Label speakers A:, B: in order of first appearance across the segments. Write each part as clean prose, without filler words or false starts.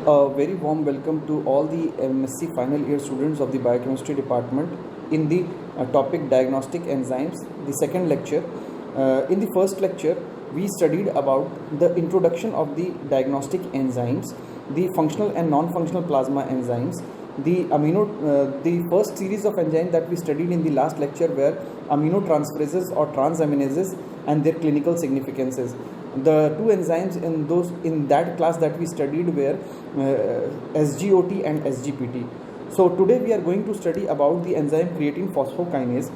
A: A very warm welcome to all the MSc final year students of the biochemistry department in the topic diagnostic enzymes, the second lecture. In the first lecture, we studied about the introduction of the diagnostic enzymes, the functional and non-functional plasma enzymes. The first series of enzymes that we studied in the last lecture were aminotransferases or transaminases and their clinical significances. The two enzymes in that class that we studied were SGOT and SGPT. So today we are going to study about the enzyme creatine phosphokinase.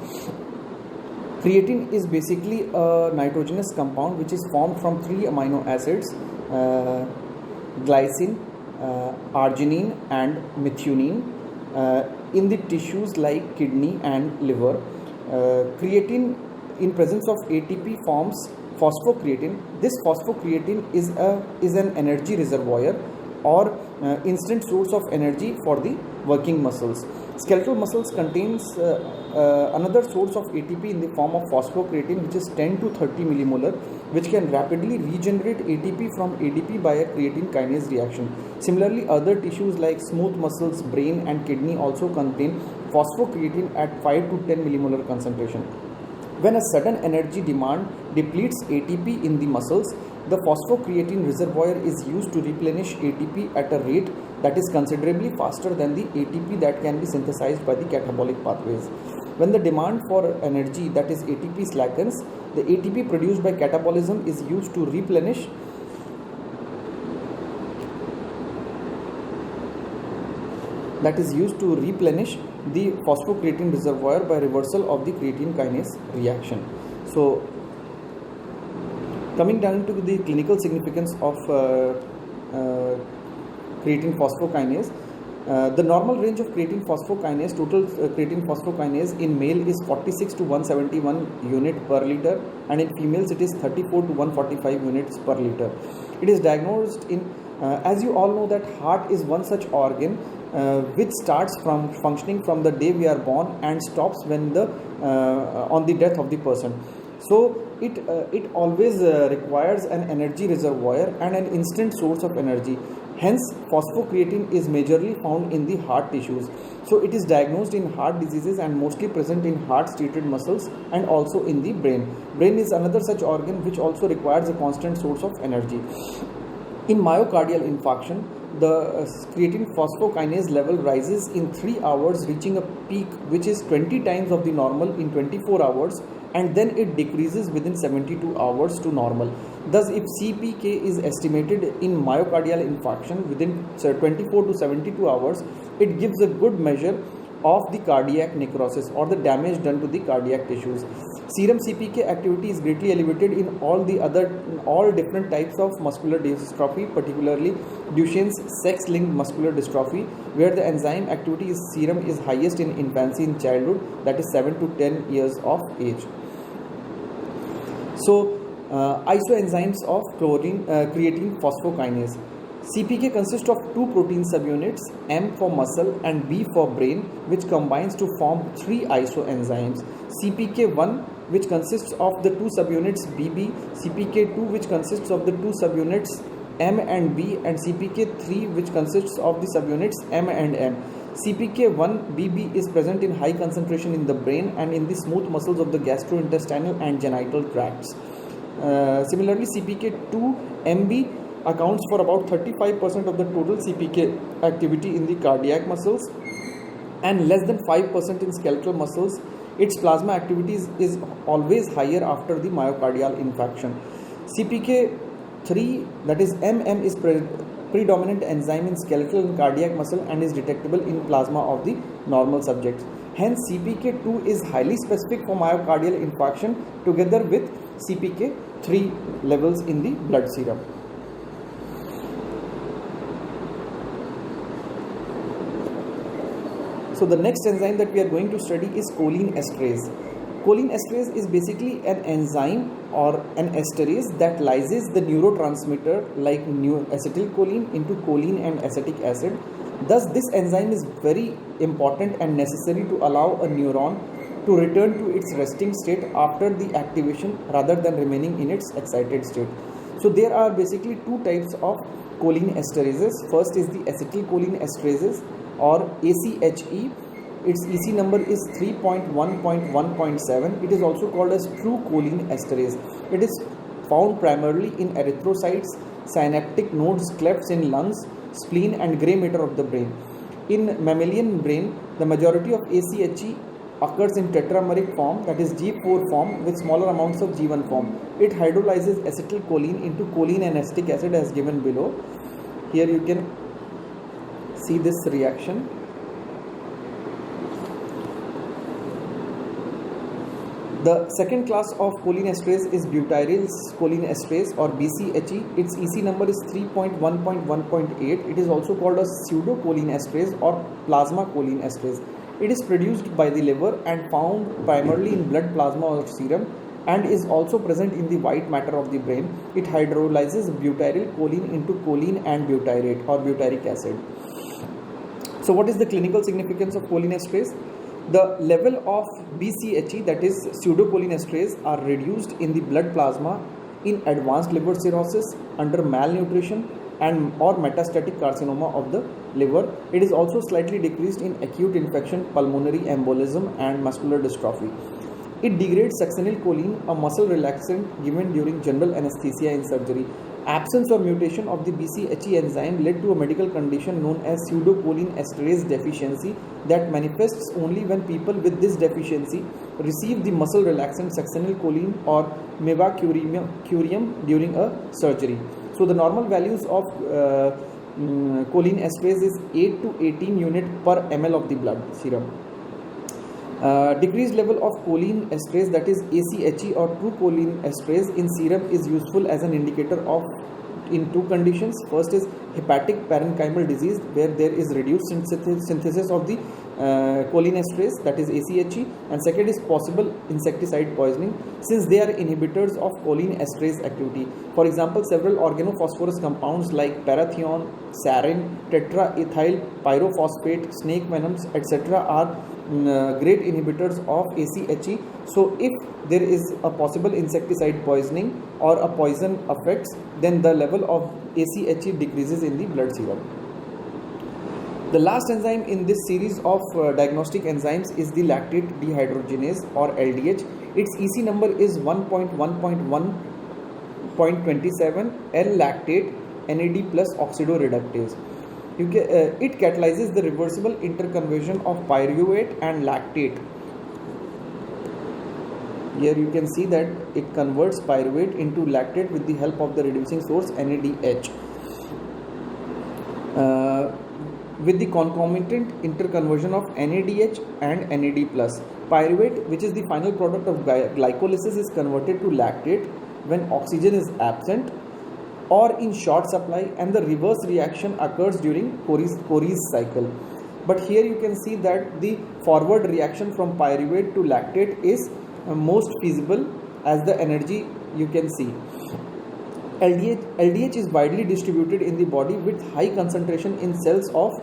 A: Creatine is basically a nitrogenous compound which is formed from three amino acids, glycine, arginine and methionine in the tissues like kidney and liver. Creatine in presence of ATP forms phosphocreatine. This phosphocreatine is an energy reservoir or instant source of energy for the working muscles. Skeletal muscles contains another source of ATP in the form of phosphocreatine, which is 10 to 30 millimolar, which can rapidly regenerate ATP from ADP by a creatine kinase reaction. Similarly, other tissues like smooth muscles, brain and kidney also contain phosphocreatine at 5 to 10 millimolar concentration. When a sudden energy demand depletes ATP in the muscles, the phosphocreatine reservoir is used to replenish ATP at a rate that is considerably faster than the ATP that can be synthesized by the catabolic pathways. When the demand for energy, that is ATP, slackens, the ATP produced by catabolism is used to replenish the phosphocreatine reservoir by reversal of the creatine kinase reaction. So, coming down to the clinical significance of creatine phosphokinase, the normal range of creatine phosphokinase, total creatine phosphokinase in male is 46 to 171 unit per liter, and in females it is 34 to 145 units per liter. It is diagnosed in, as you all know, that heart is one such organ which starts from functioning from the day we are born and stops when on the death of the person. So it always requires an energy reservoir and an instant source of energy. Hence, phosphocreatine is majorly found in the heart tissues. So it is diagnosed in heart diseases and mostly present in heart-treated muscles and also in the brain. Brain is another such organ which also requires a constant source of energy. In myocardial infarction, the creatine phosphokinase level rises in 3 hours, reaching a peak which is 20 times of the normal in 24 hours, and then it decreases within 72 hours to normal. Thus, if CPK is estimated in myocardial infarction within 24 to 72 hours, it gives a good measure of the cardiac necrosis or the damage done to the cardiac tissues. Serum CPK activity is greatly elevated in all different types of muscular dystrophy, particularly Duchenne's sex-linked muscular dystrophy, where the enzyme activity serum is highest in infancy, in childhood, that is 7 to 10 years of age. So, isoenzymes of creatine phosphokinase. CPK consists of two protein subunits, M for muscle and B for brain, which combines to form three isoenzymes. CPK1, which consists of the two subunits BB, CPK2, which consists of the two subunits M and B, and CPK3, which consists of the subunits M and N. CPK1 BB is present in high concentration in the brain and in the smooth muscles of the gastrointestinal and genital tracts. Similarly, CPK2 MB accounts for about 35% of the total CPK activity in the cardiac muscles and less than 5% in skeletal muscles. Its plasma activity is always higher after the myocardial infarction. CPK3, that is MM, is predominant enzyme in skeletal and cardiac muscle and is detectable in plasma of the normal subjects. Hence, CPK2 is highly specific for myocardial infarction together with CPK3 levels in the blood serum. So the next enzyme that we are going to study is choline esterase. Choline esterase is basically an enzyme or an esterase that lyses the neurotransmitter like acetylcholine into choline and acetic acid. Thus, this enzyme is very important and necessary to allow a neuron to return to its resting state after the activation rather than remaining in its excited state. So there are basically two types of choline esterases. First is the acetylcholine esterases or ACHE. Its EC number is 3.1.1.7. It is also called as true choline esterase. It is found primarily in erythrocytes, synaptic nodes, clefts in lungs, spleen and grey matter of the brain. In mammalian brain, the majority of ACHE occurs in tetrameric form, that is G4 form, with smaller amounts of G1 form. It hydrolyzes acetylcholine into choline and acetic acid as given below. Here you can see this reaction. The second class of choline esterase is butyryl choline esterase or BCHE. Its EC number is 3.1.1.8. It is also called a pseudocholine esterase or plasma choline esterase. It is produced by the liver and found primarily in blood plasma or serum and is also present in the white matter of the brain. It hydrolyzes butyryl choline into choline and butyrate or butyric acid. So what is the clinical significance of choline esterase? The level of BCHE, that is pseudocholine esterase, are reduced in the blood plasma in advanced liver cirrhosis, under malnutrition and or metastatic carcinoma of the liver. It is also slightly decreased in acute infection, pulmonary embolism and muscular dystrophy. It degrades succinylcholine, a muscle relaxant given during general anesthesia in surgery. Absence or mutation of the BCHE enzyme led to a medical condition known as pseudocholine esterase deficiency that manifests only when people with this deficiency receive the muscle relaxant succinylcholine or mevacurium during a surgery. So the normal values of choline esterase is 8 to 18 unit per ml of the blood serum. Decreased level of choline esterase, that is ACHE or true choline esterase in serum, is useful as an indicator of in two conditions. First is hepatic parenchymal disease, where there is reduced synthesis of the choline esterase, that is ACHE, and second is possible insecticide poisoning, since they are inhibitors of choline esterase activity. For example, several organophosphorus compounds like parathion, sarin, tetraethyl pyrophosphate, snake venoms, etc. are great inhibitors of ACHE. So if there is a possible insecticide poisoning or a poison affects, then the level of ACHE decreases in the blood serum. The last enzyme in this series of diagnostic enzymes is the lactate dehydrogenase or LDH. Its EC number is 1.1.1.27 L-lactate NAD plus oxidoreductase. It catalyzes the reversible interconversion of pyruvate and lactate. Here you can see that it converts pyruvate into lactate with the help of the reducing source NADH. With the concomitant interconversion of NADH and NAD+. Pyruvate, which is the final product of glycolysis, is converted to lactate when oxygen is absent or in short supply, and the reverse reaction occurs during Cory's cycle. But here you can see that the forward reaction from pyruvate to lactate is most feasible, as the energy you can see. LDH is widely distributed in the body with high concentration in cells of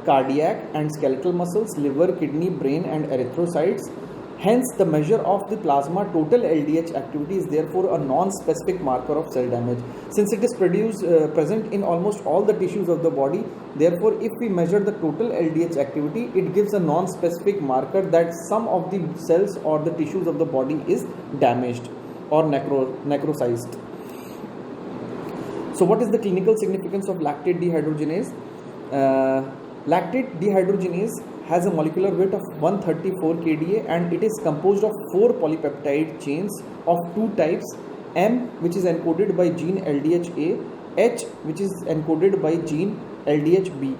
A: cardiac and skeletal muscles, liver, kidney, brain and erythrocytes. Hence, the measure of the plasma total LDH activity is therefore a non-specific marker of cell damage. Since it is present in almost all the tissues of the body, therefore if we measure the total LDH activity, it gives a non-specific marker that some of the cells or the tissues of the body is damaged or necrosized. So what is the clinical significance of lactate dehydrogenase? Lactate dehydrogenase has a molecular weight of 134 kDa and it is composed of 4 polypeptide chains of two types: M, which is encoded by gene LDHA, H, which is encoded by gene LDHB.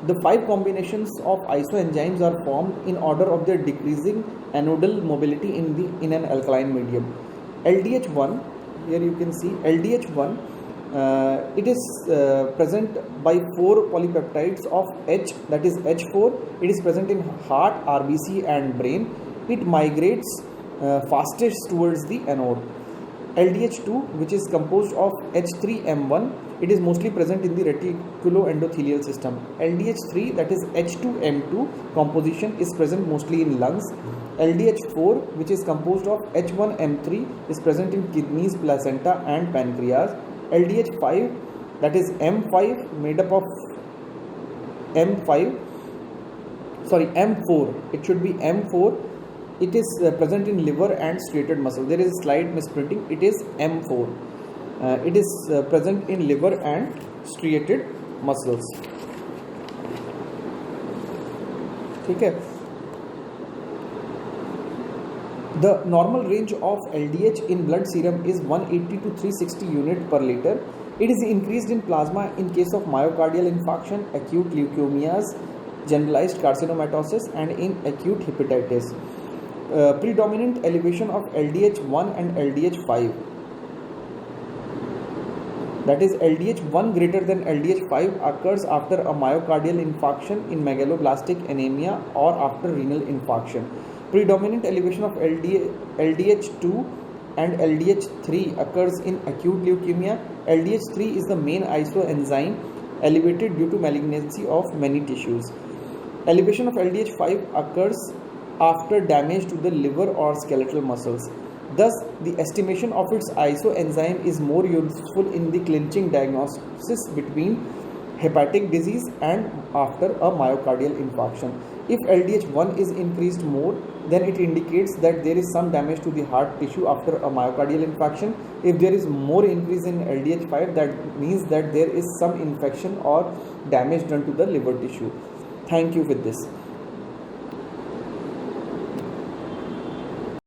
A: The 5 combinations of isoenzymes are formed in order of their decreasing anodal mobility in an alkaline medium. LDH1, here you can see LDH1. It is present by 4 polypeptides of H, that is H4. It is present in heart, RBC and brain. It migrates fastest towards the anode. LDH2, which is composed of H3M1, it is mostly present in the reticuloendothelial system. LDH3, that is H2M2 composition, is present mostly in lungs. LDH4, which is composed of H1M3, is present in kidneys, placenta and pancreas. LDH5, that is M5, made up of M4, it should be M4. It is present in liver and striated muscle. There is a slight misprinting, it is M4. It is present in liver and striated muscles. Okay. The normal range of LDH in blood serum is 180 to 360 unit per liter. It is increased in plasma in case of myocardial infarction, acute leukemias, generalized carcinomatosis, and in acute hepatitis. Predominant elevation of LDH1 and LDH5. That is, LDH1 greater than LDH5 occurs after a myocardial infarction in megaloblastic anemia or after renal infarction. Predominant elevation of LDH2 and LDH3 occurs in acute leukemia. LDH3 is the main isoenzyme elevated due to malignancy of many tissues. Elevation of LDH5 occurs after damage to the liver or skeletal muscles. Thus, the estimation of its isoenzyme is more useful in the clinching diagnosis between hepatic disease and after a myocardial infarction. If LDH1 is increased more, then it indicates that there is some damage to the heart tissue after a myocardial infarction. If there is more increase in LDH5, that means that there is some infection or damage done to the liver tissue. Thank you with this.